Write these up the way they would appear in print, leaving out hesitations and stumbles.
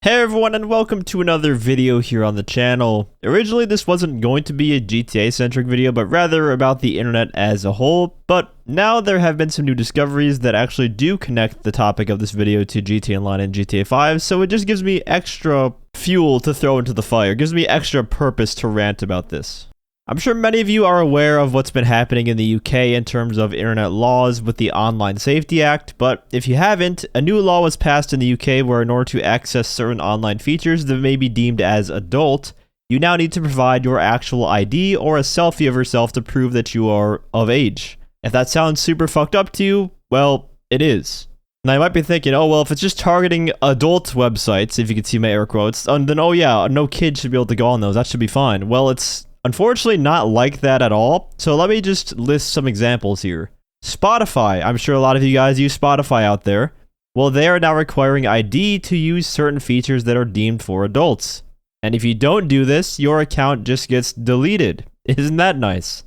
Hey everyone, and welcome to another video here on the channel. Originally this wasn't going to be a GTA centric video, but rather about the internet as a whole, but now there have been some new discoveries that actually do connect the topic of this video to GTA Online and GTA 5, so it just gives me extra fuel to throw into the fire, it gives me extra purpose to rant about this. I'm sure many of you are aware of what's been happening in the UK in terms of internet laws with the Online Safety Act, but if you haven't, a new law was passed in the UK where in order to access certain online features that may be deemed as adult, you now need to provide your actual ID or a selfie of yourself to prove that you are of age. If that sounds super fucked up to you, well, it is. Now you might be thinking, oh well, if it's just targeting adult websites, if you can see my air quotes, then oh yeah, no kid should be able to go on those, that should be fine. Well, it's unfortunately not like that at all, so let me just list some examples here. Spotify, I'm sure a lot of you guys use Spotify out there. Well, they are now requiring ID to use certain features that are deemed for adults. And if you don't do this, your account just gets deleted. Isn't that nice?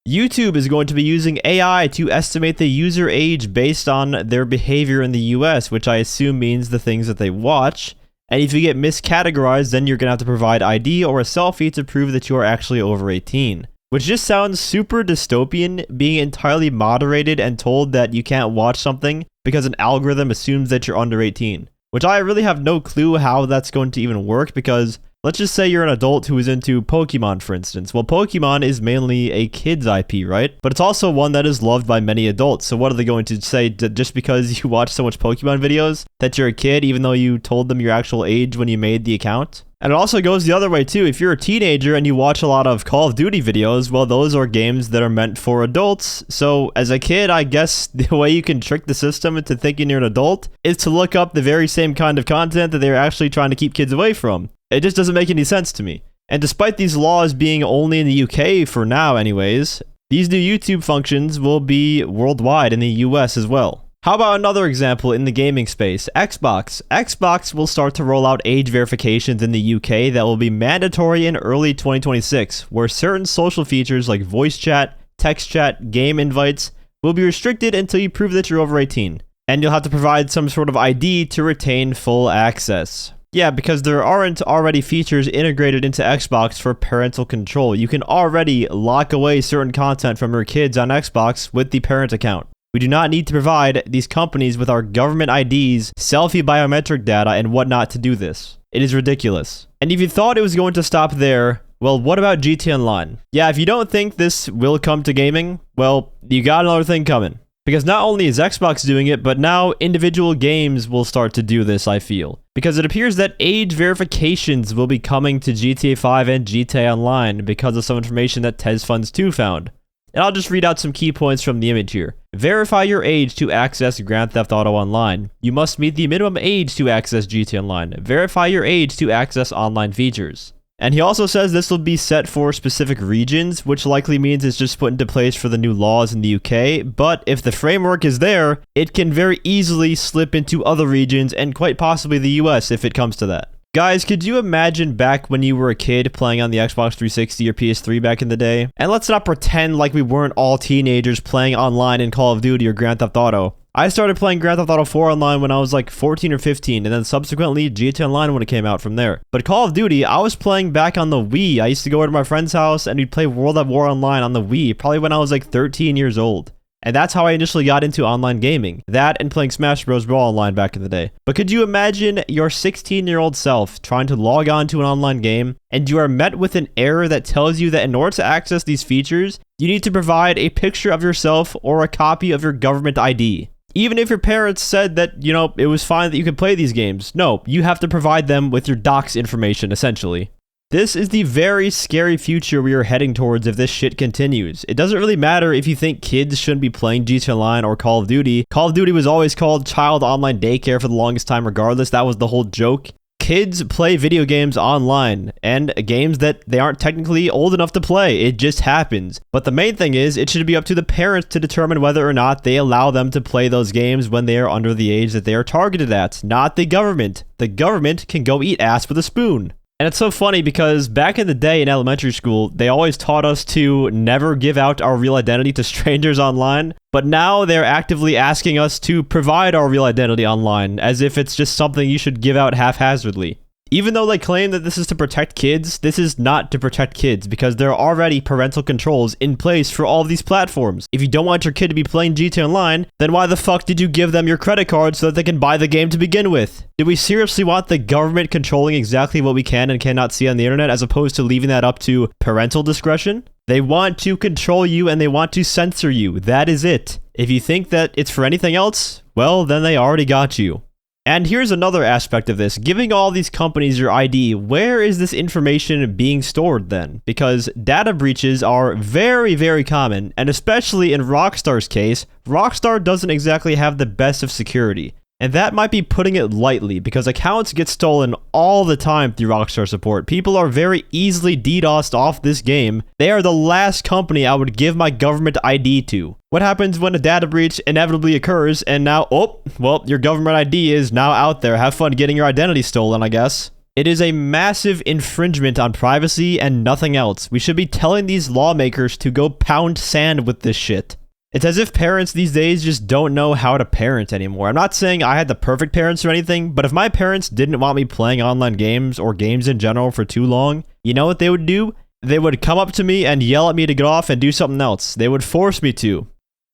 YouTube is going to be using AI to estimate the user age based on their behavior in the US, which I assume means the things that they watch. And if you get miscategorized, then you're going to have to provide ID or a selfie to prove that you are actually over 18. Which just sounds super dystopian, being entirely moderated and told that you can't watch something because an algorithm assumes that you're under 18. Which I really have no clue how that's going to even work, because let's just say you're an adult who is into Pokemon, for instance. Well, Pokemon is mainly a kid's IP, right? But it's also one that is loved by many adults. So what are they going to say, just because you watch so much Pokemon videos that you're a kid, even though you told them your actual age when you made the account? And it also goes the other way too. If you're a teenager and you watch a lot of Call of Duty videos, well, those are games that are meant for adults. So as a kid, I guess the way you can trick the system into thinking you're an adult is to look up the very same kind of content that they're actually trying to keep kids away from. It just doesn't make any sense to me. And despite these laws being only in the UK for now anyways, these new YouTube functions will be worldwide in the US as well. How about another example in the gaming space? Xbox. Xbox will start to roll out age verifications in the UK that will be mandatory in early 2026, where certain social features like voice chat, text chat, game invites will be restricted until you prove that you're over 18. And you'll have to provide some sort of ID to retain full access. Yeah, because there aren't already features integrated into Xbox for parental control. You can already lock away certain content from your kids on Xbox with the parent account. We do not need to provide these companies with our government IDs, selfie biometric data, and whatnot to do this. It is ridiculous. And if you thought it was going to stop there, well, what about GTA Online? Yeah, if you don't think this will come to gaming, well, you got another thing coming. Because not only is Xbox doing it, but now individual games will start to do this, I feel. Because it appears that age verifications will be coming to GTA 5 and GTA Online because of some information that Tez Funds 2 found. And I'll just read out some key points from the image here. Verify your age to access Grand Theft Auto Online. You must meet the minimum age to access GTA Online. Verify your age to access online features. And he also says this will be set for specific regions, which likely means it's just put into place for the new laws in the UK. But if the framework is there, it can very easily slip into other regions and quite possibly the US if it comes to that. Guys, could you imagine back when you were a kid playing on the Xbox 360 or PS3 back in the day? And let's not pretend like we weren't all teenagers playing online in Call of Duty or Grand Theft Auto. I started playing Grand Theft Auto 4 online when I was like 14 or 15, and then subsequently GTA Online when it came out from there. But Call of Duty, I was playing back on the Wii. I used to go over to my friend's house and we'd play World at War Online on the Wii, probably when I was like 13 years old. And that's how I initially got into online gaming. That and playing Smash Bros. Brawl online back in the day. But could you imagine your 16-year-old self trying to log on to an online game and you are met with an error that tells you that in order to access these features, you need to provide a picture of yourself or a copy of your government ID. Even if your parents said that, you know, it was fine that you could play these games. No, you have to provide them with your docs information, essentially. This is the very scary future we are heading towards if this shit continues. It doesn't really matter if you think kids shouldn't be playing GTA Online or Call of Duty. Call of Duty was always called child online daycare for the longest time regardless. That was the whole joke. Kids play video games online, and games that they aren't technically old enough to play. It just happens. But the main thing is, it should be up to the parents to determine whether or not they allow them to play those games when they are under the age that they are targeted at, not the government. The government can go eat ass with a spoon. And it's so funny because back in the day in elementary school, they always taught us to never give out our real identity to strangers online. But now they're actively asking us to provide our real identity online, as if it's just something you should give out haphazardly. Even though they claim that this is to protect kids, this is not to protect kids because there are already parental controls in place for all of these platforms. If you don't want your kid to be playing GTA Online, then why the fuck did you give them your credit card so that they can buy the game to begin with? Do we seriously want the government controlling exactly what we can and cannot see on the internet as opposed to leaving that up to parental discretion? They want to control you and they want to censor you. That is it. If you think that it's for anything else, well, then they already got you. And here's another aspect of this. Giving all these companies your ID, where is this information being stored then? Because data breaches are very, very common, and especially in Rockstar's case, Rockstar doesn't exactly have the best of security. And that might be putting it lightly, because accounts get stolen all the time through Rockstar support. People are very easily DDoSed off this game. They are the last company I would give my government ID to. What happens when a data breach inevitably occurs and now, oh, well, your government ID is now out there. Have fun getting your identity stolen, I guess. It is a massive infringement on privacy and nothing else. We should be telling these lawmakers to go pound sand with this shit. It's as if parents these days just don't know how to parent anymore. I'm not saying I had the perfect parents or anything, but if my parents didn't want me playing online games or games in general for too long, you know what they would do? They would come up to me and yell at me to get off and do something else. They would force me to.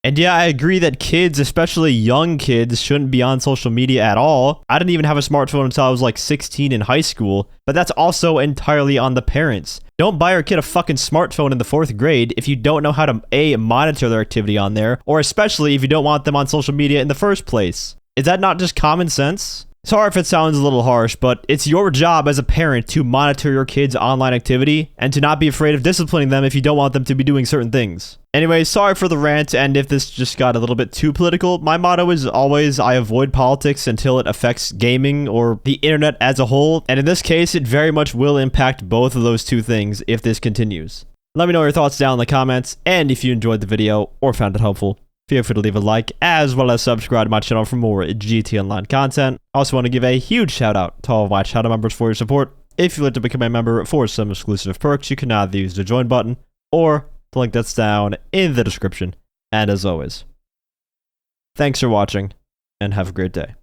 And yeah, I agree that kids, especially young kids, shouldn't be on social media at all. I didn't even have a smartphone until I was like 16 in high school, but that's also entirely on the parents. Don't buy your kid a fucking smartphone in the 4th grade if you don't know how to A, monitor their activity on there, or especially if you don't want them on social media in the first place. Is that not just common sense? Sorry if it sounds a little harsh, but it's your job as a parent to monitor your kids' online activity and to not be afraid of disciplining them if you don't want them to be doing certain things. Anyway, sorry for the rant, and if this just got a little bit too political, my motto is always I avoid politics until it affects gaming or the internet as a whole, and in this case, it very much will impact both of those two things if this continues. Let me know your thoughts down in the comments, and if you enjoyed the video or found it helpful, feel free to leave a like, as well as subscribe to my channel for more GT Online content. I also want to give a huge shout out to all of my channel members for your support. If you'd like to become a member for some exclusive perks, you can either use the join button or the link that's down in the description. And as always, thanks for watching and have a great day.